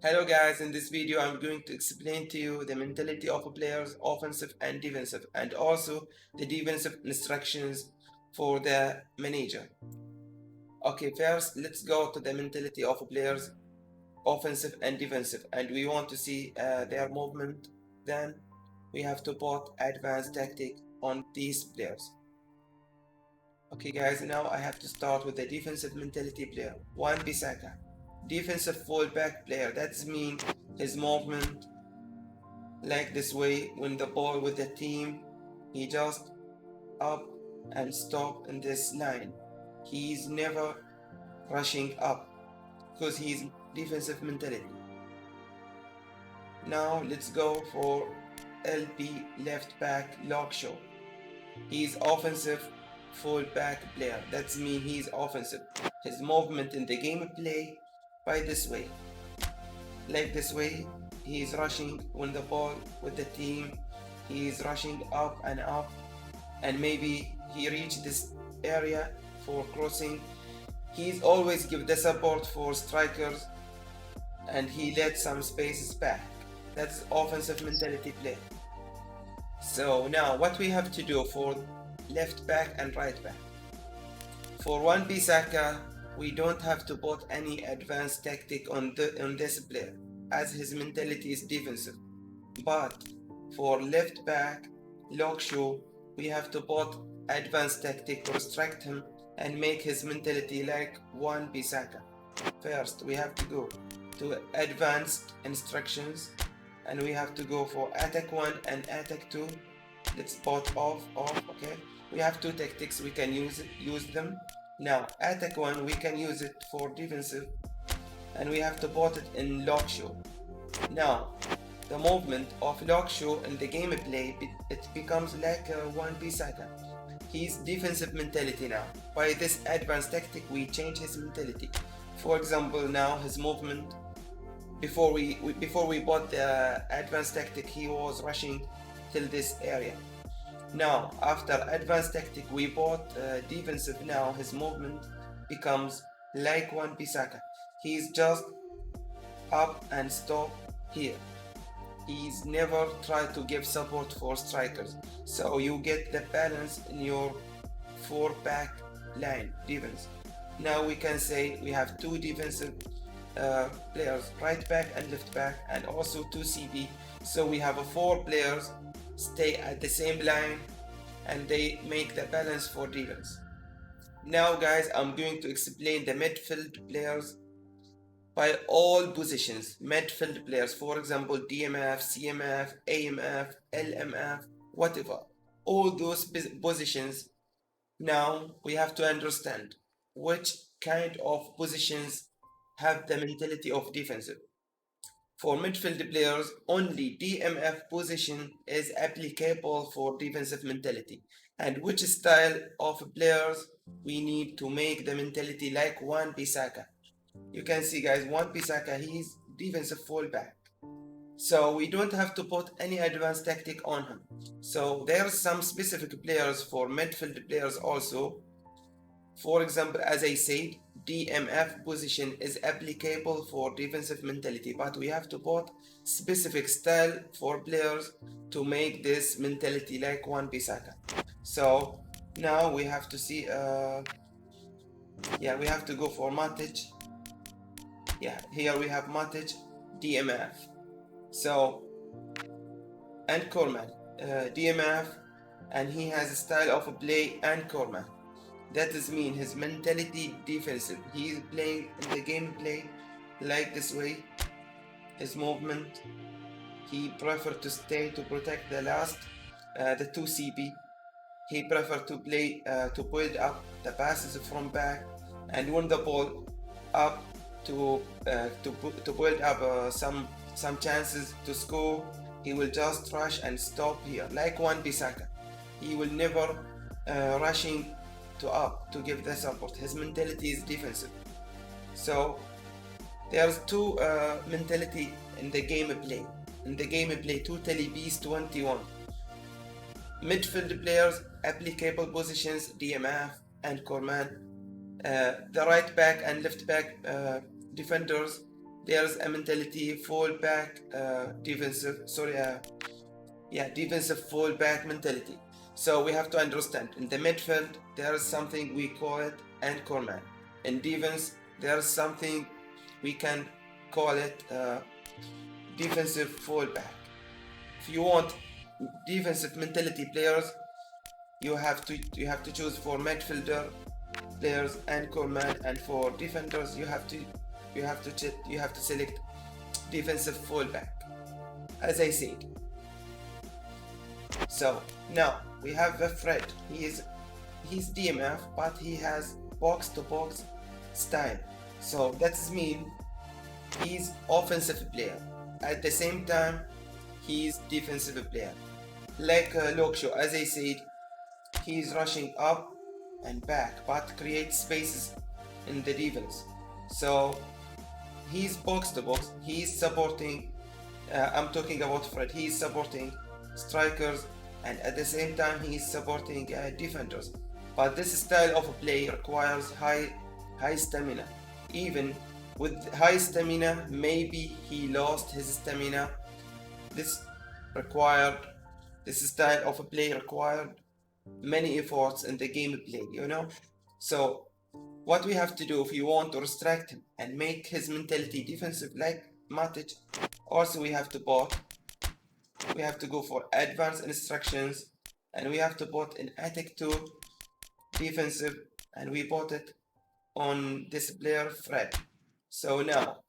Hello guys, in this video I'm going to explain to you the mentality of players, offensive and defensive, and also the defensive instructions for the manager. Okay, first let's go to the mentality of players, offensive and defensive, and we want to see their movement. Then we have to put advanced tactic on these players. Okay guys, now I have to start with the defensive mentality player, Wan-Bissaka. Defensive fullback player, that's mean his movement like this way when the ball with the team, he just up and stop in this line. He's never rushing up because he's defensive mentality. Now let's go for LP left back Lockshaw. He's offensive fullback player. That's mean he's offensive. His movement in the gameplay by this way. Like this way, he's rushing when the ball with the team. He's rushing up, and maybe he reached this area for crossing. He's always give the support for strikers, and he let some spaces back. That's offensive mentality play. So now what we have to do for left back and right back. For Wan-Bissaka, we don't have to put any advanced tactic on this player, as his mentality is defensive. But for left back Lockshaw, we have to put advanced tactic to restrict him and make his mentality like Wan-Bissaka. First, we have to go to advanced instructions, and we have to go for attack 1 and attack 2. Let's put off, okay? We have two tactics, we can use them. Now, attack 1, we can use it for defensive, and we have to put it in Lockshaw. Now, the movement of Lockshaw in the gameplay, it becomes like Wan-Bissaka. He's defensive mentality now. By this advanced tactic, we change his mentality. For example, now his movement, before we bought the advanced tactic, he was rushing till this area. Now, after advanced tactic, we bought defensive. Now his movement becomes like Wan-Bissaka. He's just up and stop here. He's never tried to give support for strikers. So you get the balance in your 4-back line defense. Now we can say we have two defensive players, right back and left back, and also two CB. So we have 4 players stay at the same line, and they make the balance for defense. Now guys, I'm going to explain the midfield players by all positions. Midfield players, for example, DMF, CMF, AMF, LMF, whatever. All those positions. Now we have to understand which kind of positions have the mentality of defensive. For midfield players, only DMF position is applicable for defensive mentality. And which style of players we need to make the mentality like Wan-Bissaka. You can see guys, Wan-Bissaka, he's defensive fullback. So we don't have to put any advanced tactic on him. So there are some specific players for midfield players also. For example, as I said, DMF position is applicable for defensive mentality, but we have to put specific style for players to make this mentality like Wan-Bissaka. So now we have to see, we have to go for Matic. Here we have Matic, DMF. So, and Coleman, DMF, and he has a style of play and Coleman. That is mean his mentality defensive. He is playing in the gameplay like this way. His movement, he prefer to stay to protect the last, the 2 CB. He prefer to play to build up the passes from back, and when the ball up to build up some chances to score, he will just rush and stop here like Wan-Bissaka. He will never rushing to up to give the support. His mentality is defensive. So there's two mentality in the gameplay. In the gameplay, totally beast 21. Midfield players, applicable positions, DMF and Coleman. The right back and left back defenders, there's a mentality fallback defensive fallback mentality. So we have to understand, in the midfield there is something we call it anchor man. In defense there is something we can call it defensive fallback. If you want defensive mentality players, you have to choose for midfielder players anchor man, and for defenders you have to select defensive fallback, as I said. So now we have Fred. He's DMF, but he has box to box style. So that means he's offensive player. At the same time, he's defensive player. Like Loksho, as I said, he's rushing up and back, but creates spaces in the defense. So he's box to box. He's supporting. I'm talking about Fred. He's supporting strikers, and at the same time he's supporting defenders. But this style of play requires high stamina. Even with high stamina, maybe he lost his stamina. This style of play required many efforts in the gameplay, you know. So what we have to do if you want to restrict him and make his mentality defensive like Matic, also we have to go for advanced instructions, and we have to put an attack 2 defensive, and we put it on this player Fred. So now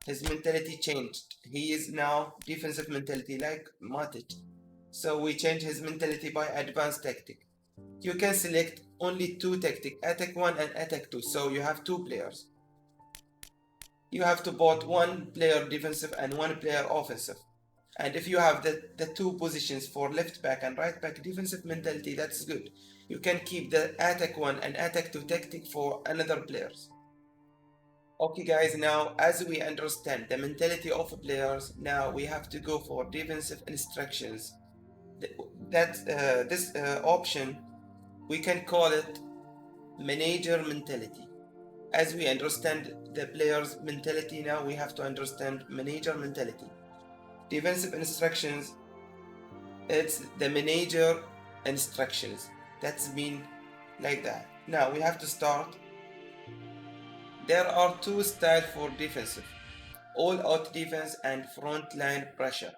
his mentality changed. He is now defensive mentality like Matic. So we change his mentality by advanced tactic. You can select only 2 tactics, attack 1 and attack 2. So you have 2 players. You have to put 1 player defensive and 1 player offensive. And if you have the 2 positions for left back and right back defensive mentality, that's good. You can keep the attack 1 and attack 2 tactic for another players. Okay guys, now as we understand the mentality of players, now we have to go for defensive instructions. This option, we can call it manager mentality. As we understand the player's mentality, now we have to understand manager mentality. Defensive instructions, it's the manager instructions. That's mean like that. Now we have to start. There are 2 styles for defensive: all out defense and front line pressure.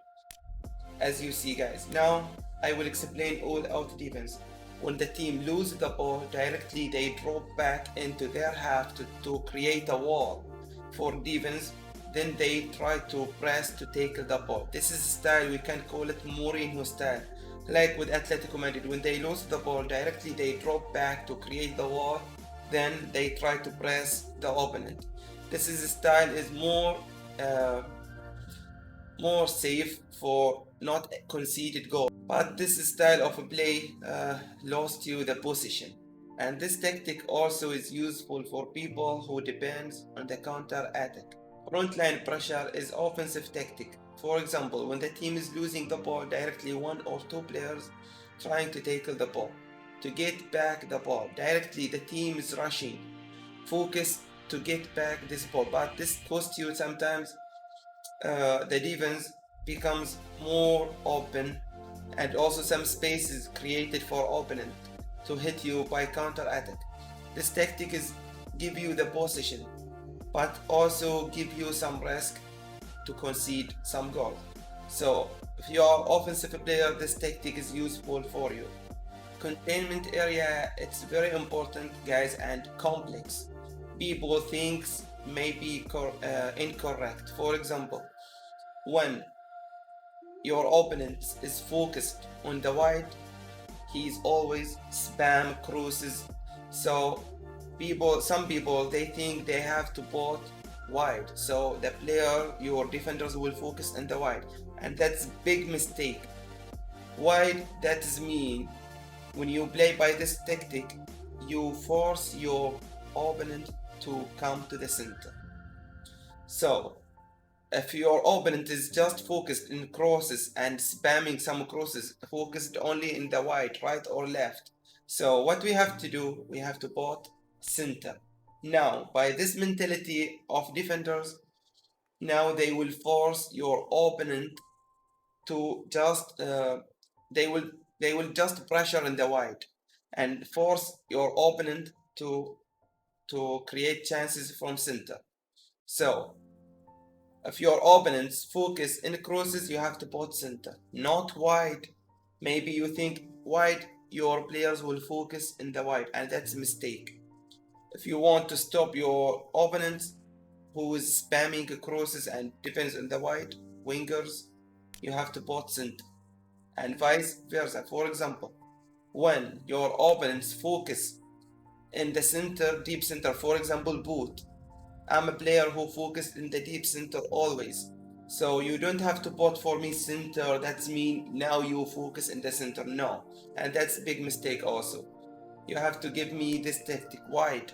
As you see guys, now I will explain all out defense. When the team loses the ball, directly they drop back into their half to create a wall for defense, then they try to press to take the ball. This is a style, we can call it Mourinho style. Like with Atletico Madrid, when they lose the ball, directly they drop back to create the wall, then they try to press the opponent. This is a style is more safe for not conceded goal, but this style of play lost you the position. And this tactic also is useful for people who depends on the counter attack. Frontline pressure is offensive tactic. For example, when the team is losing the ball, directly 1 or 2 players trying to tackle the ball to get back the ball. Directly the team is rushing, focus to get back this ball, but this costs you sometimes. The defense becomes more open, and also some spaces created for opponent to hit you by counter attack. This tactic is give you the position, but also give you some risk to concede some goals. So if you are offensive player, this tactic is useful for you. Containment area, it's very important guys, and complex. People thinks may be incorrect. For example, when your opponent is focused on the wide, he's always spam crosses. So some people they think they have to put wide, so the player, your defenders will focus on the wide, and that's big mistake. Wide, that is mean when you play by this tactic, you force your opponent to come to the center. So if your opponent is just focused in crosses and spamming some crosses, focused only in the wide, right or left, so what we have to do, we have to put center. Now by this mentality of defenders, now they will force your opponent to just they will just pressure in the wide and force your opponent to create chances from center. So if your opponents focus in crosses, you have to put center, not wide. Maybe you think wide, your players will focus in the wide, and that's a mistake. If you want to stop your opponents who is spamming crosses and defends in the wide wingers, you have to put center, and vice versa. For example, when your opponents focus in the center, deep center, for example, boot, I'm a player who focused in the deep center always. So you don't have to put for me center, that's mean now you focus in the center. No. And that's a big mistake also. You have to give me this tactic wide.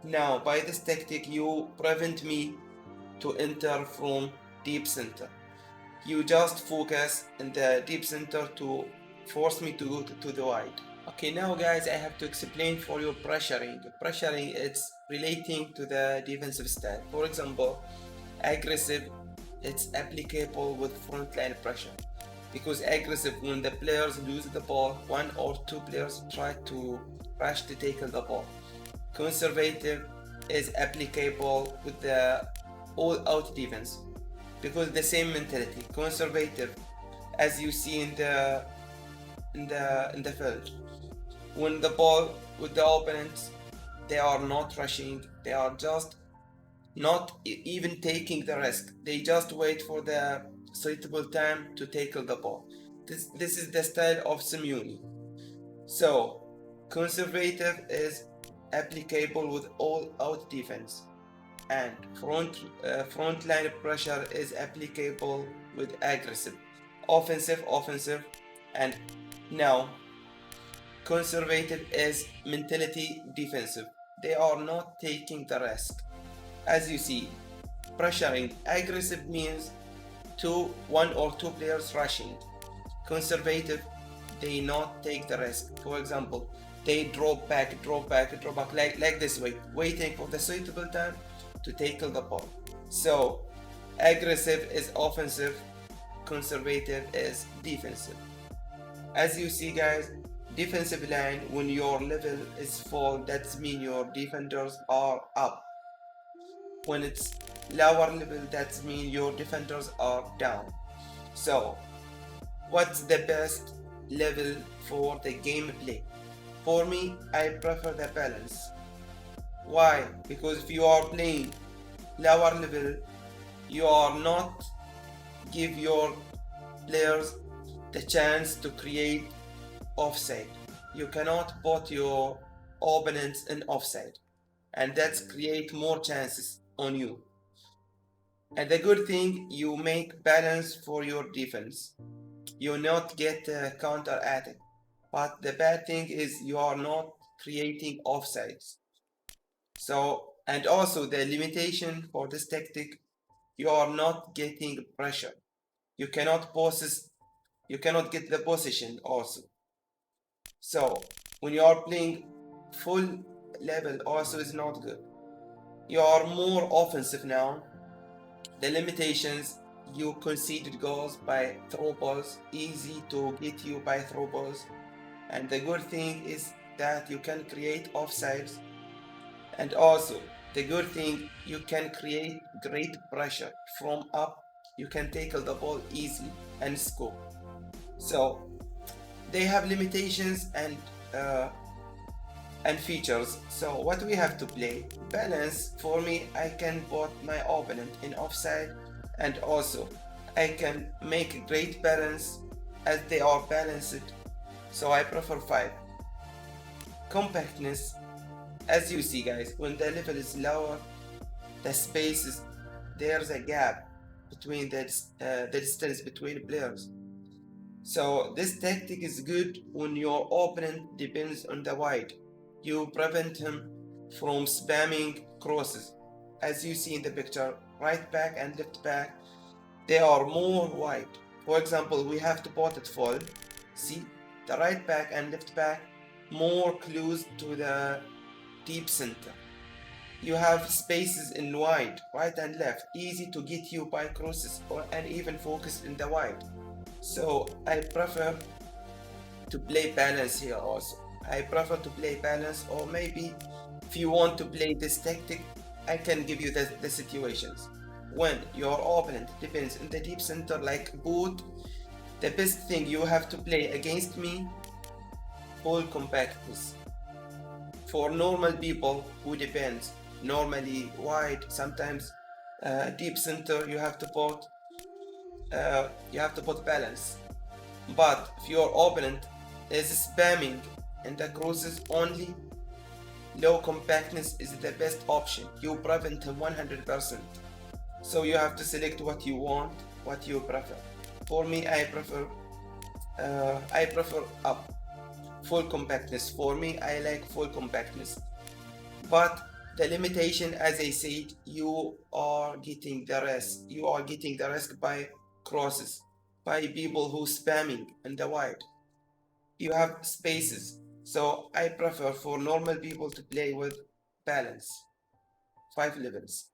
Now by this tactic you prevent me to enter from deep center. You just focus in the deep center to force me to go to the wide. Okay, now guys, I have to explain for you pressuring. Pressuring, it's relating to the defensive style. For example, aggressive, it's applicable with frontline pressure. Because aggressive, when the players lose the ball, one or two players try to rush to tackle the ball. Conservative is applicable with the all-out defense. Because the same mentality. Conservative, as you see in the field, when the ball with the opponents, they are not rushing, they are just not even taking the risk, they just wait for the suitable time to tackle the ball. This is the style of Simeone. So conservative is applicable with all out defense, and frontline pressure is applicable with aggressive, offensive, and now conservative is mentality defensive. They are not taking the risk. As you see, pressuring aggressive means one or two players rushing. Conservative, they not take the risk. For example, they drop back like this way, waiting for the suitable time to tackle the ball. So aggressive is offensive, conservative is defensive. As you see guys, defensive line, when your level is full, that means your defenders are up. When it's lower level, that means your defenders are down. So what's the best level for the gameplay? For me, I prefer the balance. Why? Because if you are playing lower level, you are not give your players the chance to create offside. You cannot put your opponents in offside, and that's create more chances on you. And the good thing, you make balance for your defense. You not get counter attack. But the bad thing is you are not creating offsides. So, and also the limitation for this tactic, you are not getting pressure. You cannot get the position also. So when you are playing full level also is not good. You are more offensive now. The limitations, you conceded goals by throw balls, easy to get you by throw balls. And the good thing is that you can create offsides, and also the good thing, you can create great pressure from up. You can tackle the ball easily and score. So they have limitations and features. So what we have to play balance. For me, I can put my opponent in offside, and also I can make a great balance as they are balanced. So I prefer 5. Compactness, as you see guys, when the level is lower, the spaces, there's a gap between the distance between players. So this tactic is good when your opponent depends on the wide. You prevent him from spamming crosses. As you see in the picture, right back and left back, they are more wide. For example, we have to put it full. See, the right back and left back more close to the deep center. You have spaces in wide, right and left, easy to get you by crosses and even focused in the wide. So I prefer to play balance here also. I prefer to play balance, or maybe if you want to play this tactic, I can give you the situations. When your opponent depends in the deep center like boot, the best thing you have to play against me, full compactness. For normal people who depends normally wide, sometimes deep center, you have to put balance. But if your opponent is spamming and the crosses only, low compactness is the best option. You prevent him 100%. So you have to select what you want, what you prefer. For me, I prefer up full compactness. For me, I like full compactness. But the limitation, as I said, you are getting the risk. You are getting the risk by crosses, by people who spamming in the wide. You have spaces. So I prefer for normal people to play with balance. 5 levels.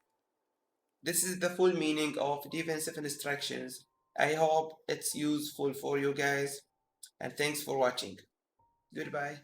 This is the full meaning of defensive instructions. I hope it's useful for you guys, and thanks for watching. Goodbye.